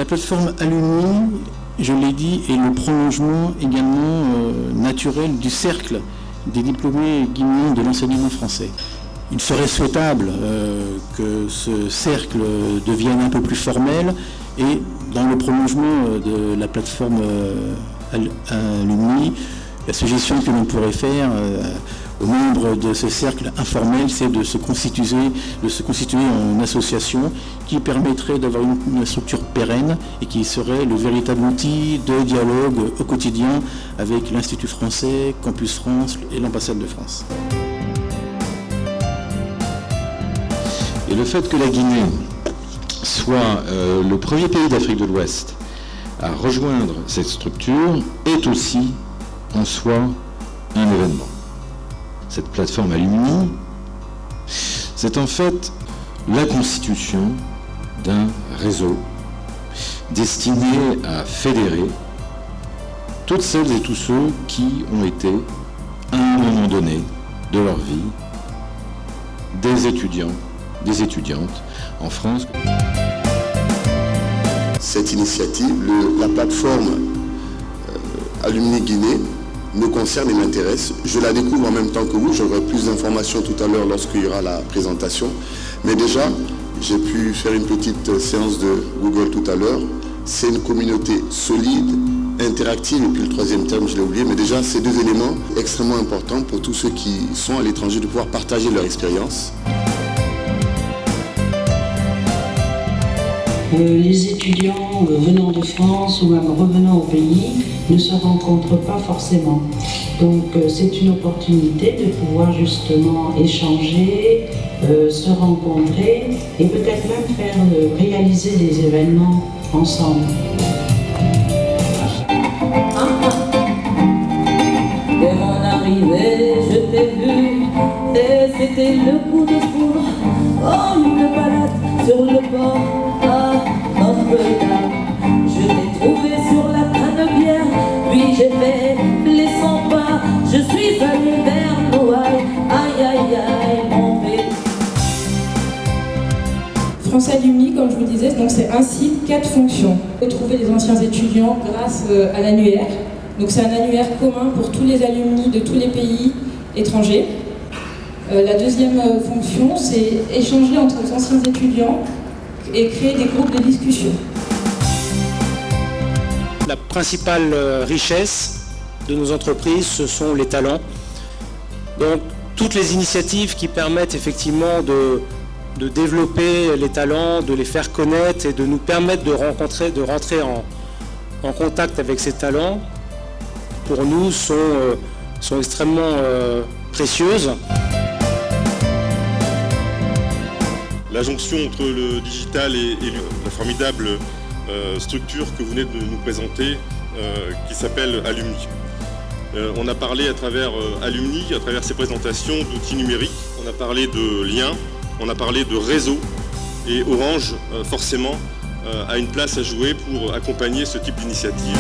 La plateforme Alumni, je l'ai dit, est le prolongement également naturel du cercle des diplômés guinéens de l'enseignement français. Il serait souhaitable que ce cercle devienne un peu plus formel et dans le prolongement de la plateforme Alumni, la suggestion que l'on pourrait faire aux membres de ce cercle informel, c'est de se constituer en association qui permettrait d'avoir une structure pérenne et qui serait le véritable outil de dialogue au quotidien avec l'Institut français, Campus France et l'ambassade de France. Et le fait que la Guinée soit le premier pays d'Afrique de l'Ouest à rejoindre cette structure est aussi en soi un événement. Cette plateforme Alumni, c'est en fait la constitution d'un réseau destiné à fédérer toutes celles et tous ceux qui ont été, à un moment donné de leur vie, des étudiants, des étudiantes en France. Cette initiative, la plateforme Alumni Guinée, me concerne et m'intéresse. Je la découvre en même temps que vous. J'aurai plus d'informations tout à l'heure lorsqu'il y aura la présentation. Mais déjà, j'ai pu faire une petite séance de Google tout à l'heure. C'est une communauté solide, interactive, et puis le troisième terme, je l'ai oublié, mais déjà, ces deux éléments extrêmement importants pour tous ceux qui sont à l'étranger de pouvoir partager leur expérience. Les étudiants venant de France ou même revenant au pays ne se rencontrent pas forcément. Donc c'est une opportunité de pouvoir justement échanger, se rencontrer et peut-être même faire réaliser des événements ensemble. Dès mon arrivée, je t'ai vu et c'était le coup de foudre. Oh, une balade sur le bord. Je t'ai trouvé sur la Canebière, puis j'ai fait les 100 pas. Je suis allé vers Noailles, aïe aïe aïe mon pays. France Alumni, comme je vous le disais, c'est un site, 4 fonctions. Retrouver les anciens étudiants grâce à l'annuaire. Donc c'est un annuaire commun pour tous les alumni de tous les pays étrangers. La deuxième fonction, c'est échanger entre les anciens étudiants et créer des groupes de discussion. La principale richesse de nos entreprises, ce sont les talents. Donc, toutes les initiatives qui permettent effectivement de développer les talents, de les faire connaître et de nous permettre de rentrer en contact avec ces talents, pour nous, sont extrêmement précieuses. La jonction entre le digital et la formidable structure que vous venez de nous présenter, qui s'appelle Alumni. On a parlé à travers Alumni, à travers ces présentations d'outils numériques, on a parlé de liens, on a parlé de réseau, et Orange, forcément, a une place à jouer pour accompagner ce type d'initiative.